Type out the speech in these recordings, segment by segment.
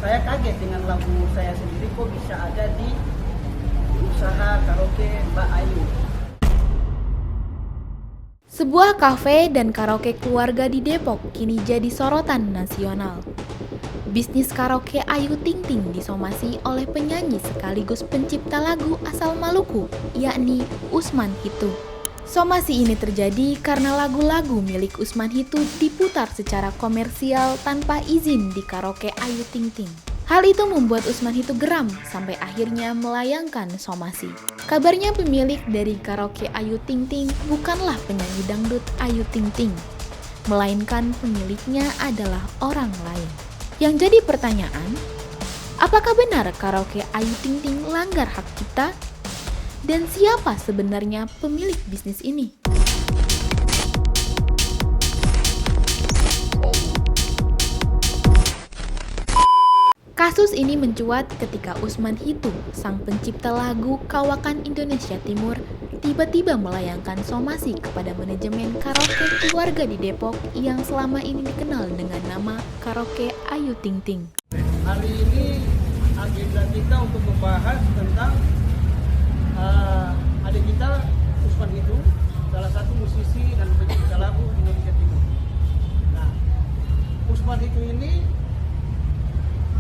saya kaget dengan lagu saya sendiri kok bisa ada di usaha karaoke Mbak Ayu. Sebuah kafe dan karaoke keluarga di Depok kini jadi sorotan nasional. Bisnis karaoke Ayu Ting Ting disomasi oleh penyanyi sekaligus pencipta lagu asal Maluku, yakni Usman Hitu. Somasi ini terjadi karena lagu-lagu milik Usman Hitu diputar secara komersial tanpa izin di karaoke Ayu Ting Ting. Hal itu membuat Usman Hitu geram sampai akhirnya melayangkan somasi. Kabarnya pemilik dari karaoke Ayu Ting Ting bukanlah penyanyi dangdut Ayu Ting Ting, melainkan pemiliknya adalah orang lain. Yang jadi pertanyaan, apakah benar karaoke Ayu Ting Ting langgar hak cipta? Dan siapa sebenarnya pemilik bisnis ini? Kasus ini mencuat ketika Usman Hitu, sang pencipta lagu Kawakan Indonesia Timur, tiba-tiba melayangkan somasi kepada manajemen karaoke keluarga di Depok yang selama ini dikenal dengan nama karaoke Ayu Ting Ting. Hari ini agenda kita untuk membahas tentang adik kita Usman Hitu, salah satu musisi dan pencipta lagu Indonesia Timur. Nah, Usman Hitu ini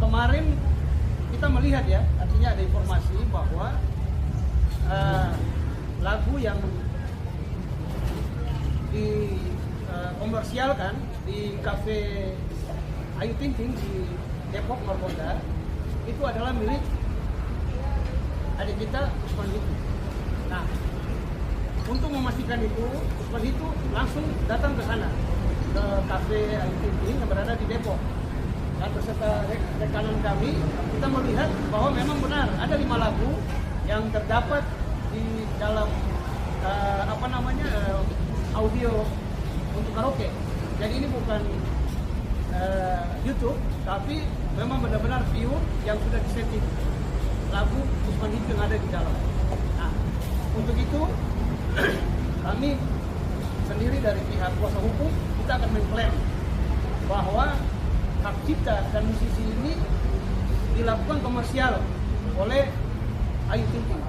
kemarin kita melihat ya, artinya ada informasi bahwa lagu yang dikomersialkan di kafe Ayu Ting Ting di Depok Margonda itu adalah milik adik kita Usman Hitu. Nah, untuk memastikan itu, Usman Hitu langsung datang ke sana, ke kafe Ayu Ting Ting yang berada di Depok. Dan beserta rekanan kami, kita melihat bahwa memang benar ada 5 lagu yang terdapat di dalam audio untuk karaoke. Jadi ini bukan YouTube, tapi memang benar-benar view yang sudah disetting lagu Usman Hitu yang ada di dalam. Nah, untuk itu kami sendiri dari pihak kuasa hukum kita akan mengklaim bahwa hak cipta dan musisi ini dilakukan komersial oleh Ayu Ting Ting.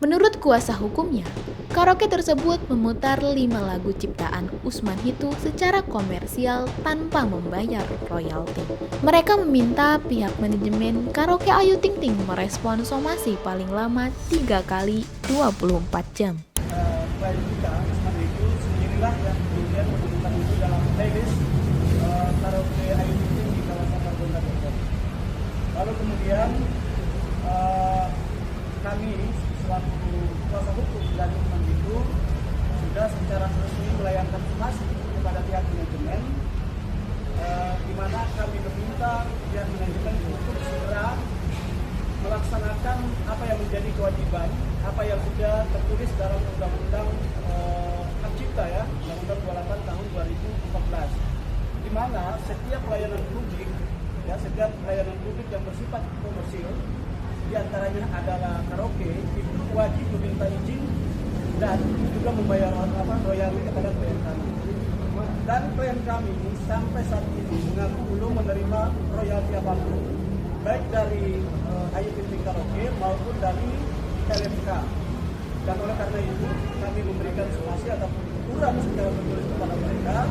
Menurut kuasa hukumnya, karaoke tersebut memutar 5 lagu ciptaan Usman Hitu secara komersial tanpa membayar royalti. Mereka meminta pihak manajemen karaoke Ayu Ting Ting merespon somasi paling lama 3 kali 24 jam. Klien kita, Usman Hitu sendirilah yang kemudian menemukan itu dalam playlist karaoke Ayu Ting Ting di kawasan Margonda Depok. Lalu kemudian kami selaku kuasa hukum dari Usman Hitu sudah secara resmi melayangkan somasi kepada pihak manajemen, di mana kami meminta pihak manajemen untuk segera melaksanakan apa yang menjadi kewajiban, apa yang sudah tertulis dalam Undang-Undang Hak Cipta ya, Undang-Undang 28 tahun 2014, di mana setiap pelayanan publik yang bersifat komersil, diantaranya adalah karaoke, itu wajib meminta izin dan juga membayar royalti kepada klien kami. Dan klien kami sampai saat ini mengaku belum menerima royalti apapun, baik dari Ayu Ting Ting Karaoke maupun dari LMK. Dan oleh karena itu kami memberikan somasi ataupun teguran secara tertulis kepada mereka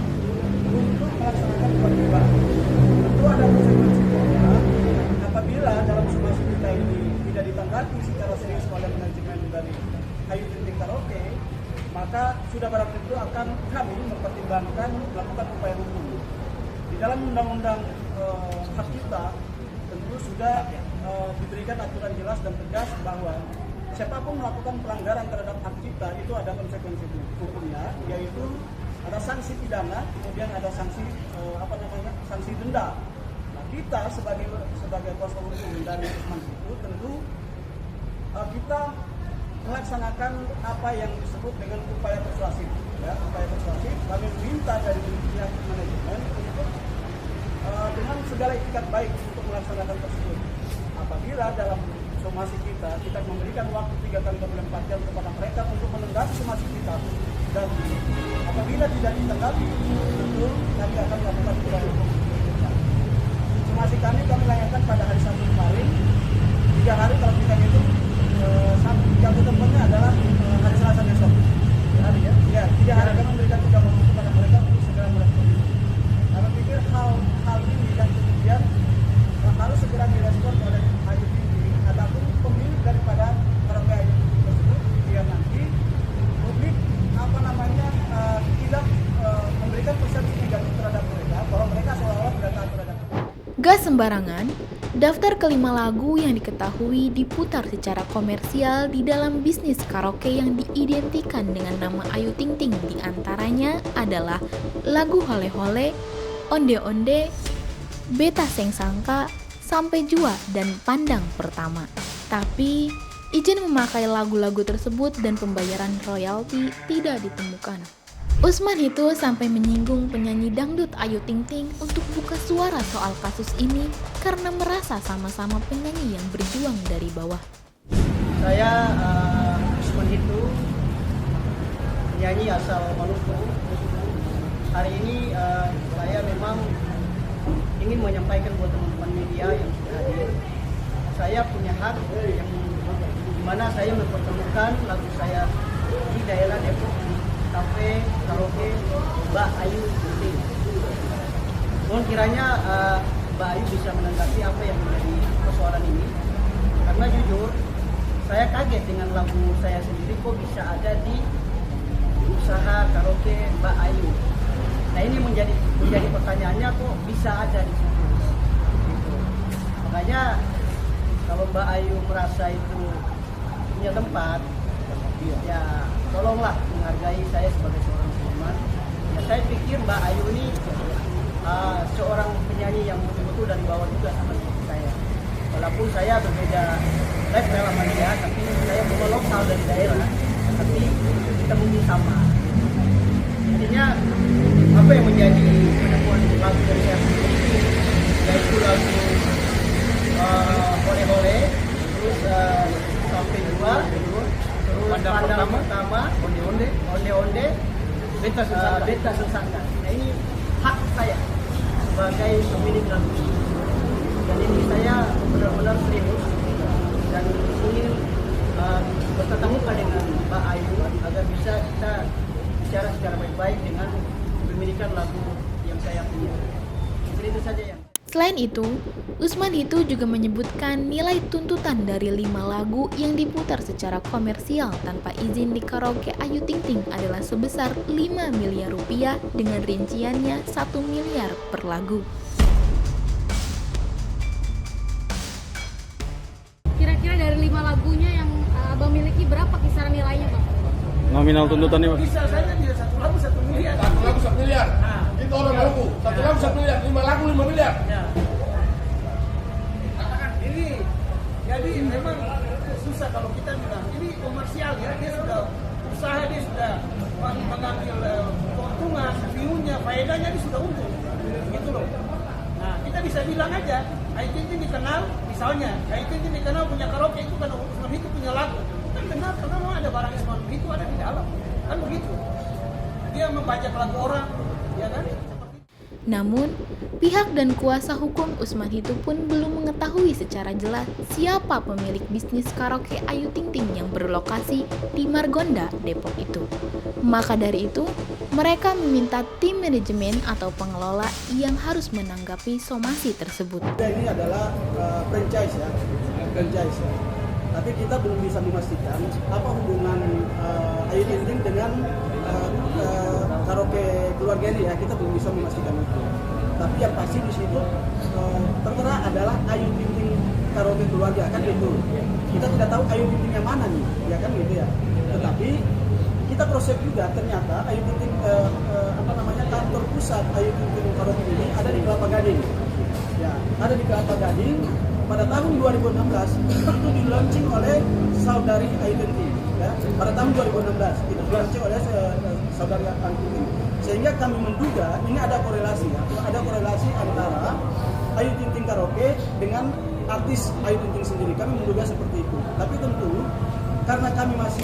untuk melaksanakan kewajiban. Tentu ada konsekuensinya apabila dalam somasi kita ini tidak ditanggapi secara serius oleh manajemen dari Ayu Ting Ting Karaoke, maka sudah barang tentu akan kami mempertimbangkan melakukan upaya hukum. Di dalam Undang-Undang Hak Cipta tentu sudah diberikan aturan jelas dan tegas bahwa siapapun melakukan pelanggaran terhadap hak cipta itu ada konsekuensi hukumnya, yaitu ada sanksi pidana, kemudian ada sanksi sanksi denda. Nah, kita sebagai kuasa hukum dari Usman Hitu tentu kita melaksanakan apa yang disebut dengan upaya persuasif. Ya, upaya persuasif kami minta dari pihak manajemen untuk dengan segala itikat baik untuk melaksanakan tersebut. Apabila dalam somasi kita memberikan waktu 3 kali 24 jam kepada mereka untuk menanggapi somasi kita, dan apabila tidak ditanggapi, tentu kami akan melakukan upaya hukum. Somasi kami layangkan pada hari disponsor oleh Ayu Ting Ting ataupun pemilik daripada karaoke Ayu Ting Ting tersebut, biar nanti publik tidak memberikan persepsi negatif terhadap mereka bahwa mereka seolah-olah tidak taat terhadap mereka. Gak sembarangan, daftar kelima lagu yang diketahui diputar secara komersial di dalam bisnis karaoke yang diidentikan dengan nama Ayu Ting Ting, diantaranya adalah lagu Hole Hole, Onde Onde, Beta Seng Sangka, Sampai Jua, dan Pandang Pertama. Tapi, izin memakai lagu-lagu tersebut dan pembayaran royalti tidak ditemukan. Usman Hitu sampai menyinggung penyanyi dangdut Ayu Ting Ting untuk buka suara soal kasus ini karena merasa sama-sama penyanyi yang berjuang dari bawah. Saya Usman Hitu, penyanyi asal Maluku. Hari ini saya memang ingin menyampaikan buat teman-teman media yang sudah hadir. Saya punya hak yang dimana saya mempertemukan lagu saya di daerah Depok, di kafe karaoke Mbak Ayu Ting Ting. Mohon kiranya Mbak Ayu bisa menanggapi apa yang menjadi persoalan ini, karena jujur saya kaget dengan lagu saya sendiri kok bisa ada di usaha karaoke Mbak Ayu. Nah, ini menjadi pertanyaannya, kok bisa ada di situ. Gitu. Makanya kalau Mbak Ayu merasa itu punya tempat, ya tolonglah menghargai saya sebagai seorang seniman. Ya, saya pikir Mbak Ayu ini seorang penyanyi yang betul-betul dari bawah juga sama seperti saya. Walaupun saya berbeda level sama dia, tapi saya bukan lokal dari daerah, tapi kita mungkin sama. Intinya apa yang menjadi penemuan lagu dari saya sendiri, yaitu lagu Hole Hole, terus Sampai Jua, terus Pandang Pertama, Onde Onde, Beta Seng Sangka. Nah, ini hak saya sebagai pemilik lagu ini. Dan ini saya benar-benar serius dan ingin bertatap muka dengan Mbak Ayu agar bisa kita bicara secara baik-baik dengan pemilikan lagu yang saya punya. Jadi itu saja yang. Selain itu, Usman Hitu juga menyebutkan nilai tuntutan dari 5 lagu yang diputar secara komersial tanpa izin di karaoke Ayu Ting Ting adalah sebesar 5 miliar rupiah dengan rinciannya 1 miliar per lagu. Kira-kira dari 5 lagunya yang Abang miliki berapa kisaran nilainya, Bang? Nominal tuntutannya, Pak? Bisa saja tidak satu lagu 1 miliar. Satu lagu 1 miliar. Itu orang Maluku. Satu lagu 1 miliar. 5 lagu 5 miliar. Ya. Ini jadi memang susah kalau kita bilang ini komersial ya, dia sudah usaha, dia sudah mengambil keuntungan, view-nya, faedahnya dia sudah untung, gitu loh. Nah, kita bisa bilang aja, Ayu Ting Ting dikenal, misalnya Ayu Ting Ting dikenal punya karaoke itu kan Usman Hitu punya lagu, kan kenal karena memang ada barang Usman Hitu ada di dalam, kan begitu. Dia membajak lagu orang, ya kan? Namun, pihak dan kuasa hukum Usman Hitu pun belum mengetahui secara jelas siapa pemilik bisnis karaoke Ayu Ting Ting yang berlokasi di Margonda, Depok itu. Maka dari itu, mereka meminta tim manajemen atau pengelola yang harus menanggapi somasi tersebut. Ini adalah franchise ya. Tapi kita belum bisa memastikan apa hubungan Ayu Ting Ting dengan karaoke keluarga ini ya, kita belum bisa memastikan itu. Tapi yang pasti di situ tertera adalah Ayu Ting Ting karaoke keluarga, kan gitu. Kita tidak tahu Ayu Ting Ting yang mana nih, ya kan gitu ya. Tetapi kita proses juga, ternyata Ayu Ting Ting kantor pusat Ayu Ting Ting karaoke ini ada di Kelapa Gading. Ya, ada di Kelapa Gading. Pada tahun 2016 itu di-launching oleh saudari Ayu Ting Ting. Ya, pada tahun 2016 itu di-launching oleh saudari Ayu Ting Ting. Sehingga kami menduga ini ada korelasi ya, ada korelasi antara Ayu Ting Ting karaoke dengan artis Ayu Ting Ting sendiri. Kami menduga seperti itu. Tapi tentu karena kami masih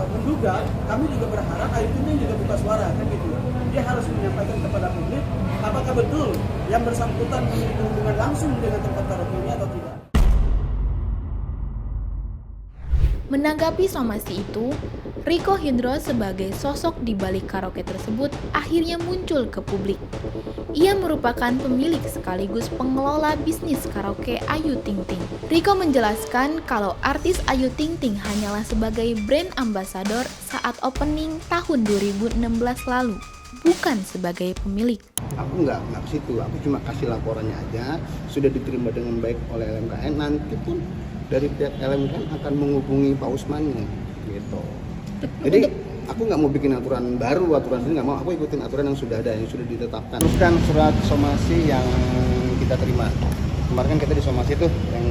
menduga, kami juga berharap Ayu Ting Ting juga buka suara kan gitu. Dia harus menyampaikan kepada publik apakah betul yang bersangkutan memiliki hubungan langsung dengan tempat karaoke ini atau tidak. Menanggapi somasi itu, Rico Hendro sebagai sosok di balik karaoke tersebut akhirnya muncul ke publik. Ia merupakan pemilik sekaligus pengelola bisnis karaoke Ayu Ting Ting. Rico menjelaskan kalau artis Ayu Ting Ting hanyalah sebagai brand ambassador saat opening tahun 2016 lalu, bukan sebagai pemilik. Aku nggak ke situ, aku cuma kasih laporannya aja, sudah diterima dengan baik oleh LMKN, nanti pun dari pihak LMKN akan menghubungi Pak Usmannya, gitu. Jadi aku nggak mau bikin aturan baru, aturan ini nggak mau, aku ikutin aturan yang sudah ada, yang sudah ditetapkan. Teruskan surat somasi yang kita terima. Kemarin kan kita di somasi tuh yang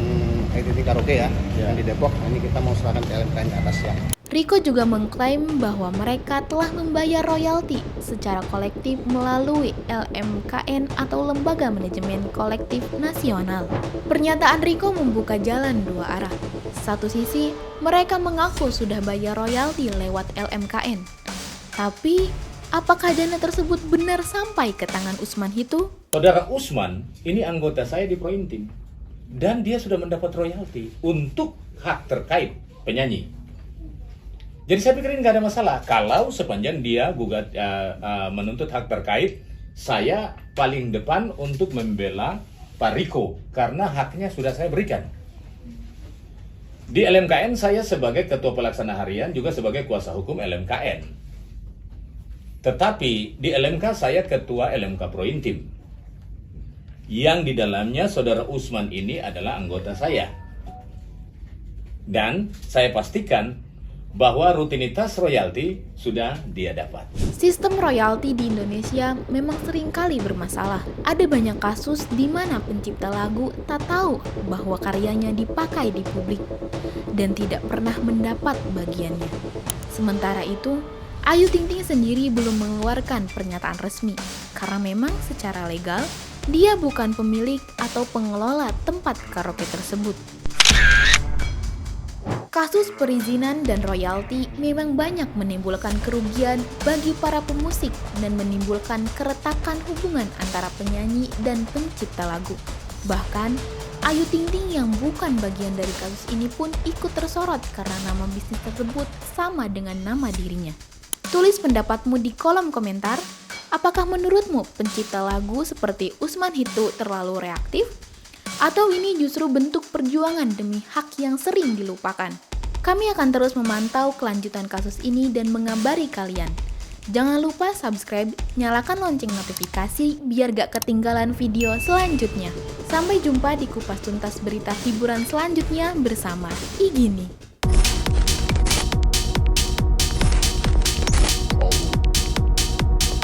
ITT Karaoke ya, yang di Depok, ini kita mau serahkan ke LMKN ke atas ya. Rico juga mengklaim bahwa mereka telah membayar royalti secara kolektif melalui LMKN atau Lembaga Manajemen Kolektif Nasional. Pernyataan Rico membuka jalan dua arah. Satu sisi, mereka mengaku sudah bayar royalti lewat LMKN. Tapi, apakah dana tersebut benar sampai ke tangan Usman Hitu? Saudara Usman, ini anggota saya di Prointim. Dan dia sudah mendapat royalti untuk hak terkait penyanyi. Jadi saya pikir ini nggak ada masalah. Kalau sepanjang dia menuntut hak terkait, saya paling depan untuk membela Pak Rico. Karena haknya sudah saya berikan. Di LMKN saya sebagai Ketua Pelaksana Harian, juga sebagai kuasa hukum LMKN. Tetapi di LMK saya Ketua LMK Prointim. Yang di dalamnya saudara Usman ini adalah anggota saya. Dan saya pastikan bahwa rutinitas royalti sudah dia dapat. Sistem royalti di Indonesia memang seringkali bermasalah. Ada banyak kasus di mana pencipta lagu tak tahu bahwa karyanya dipakai di publik dan tidak pernah mendapat bagiannya. Sementara itu, Ayu Ting Ting sendiri belum mengeluarkan pernyataan resmi karena memang secara legal dia bukan pemilik atau pengelola tempat karaoke tersebut. Kasus perizinan dan royalti memang banyak menimbulkan kerugian bagi para pemusik dan menimbulkan keretakan hubungan antara penyanyi dan pencipta lagu. Bahkan, Ayu Ting Ting yang bukan bagian dari kasus ini pun ikut tersorot karena nama bisnis tersebut sama dengan nama dirinya. Tulis pendapatmu di kolom komentar, apakah menurutmu pencipta lagu seperti Usman Hitu terlalu reaktif? Atau ini justru bentuk perjuangan demi hak yang sering dilupakan? Kami akan terus memantau kelanjutan kasus ini dan mengabari kalian. Jangan lupa subscribe, nyalakan lonceng notifikasi biar gak ketinggalan video selanjutnya. Sampai jumpa di kupas tuntas berita hiburan selanjutnya bersama Igini.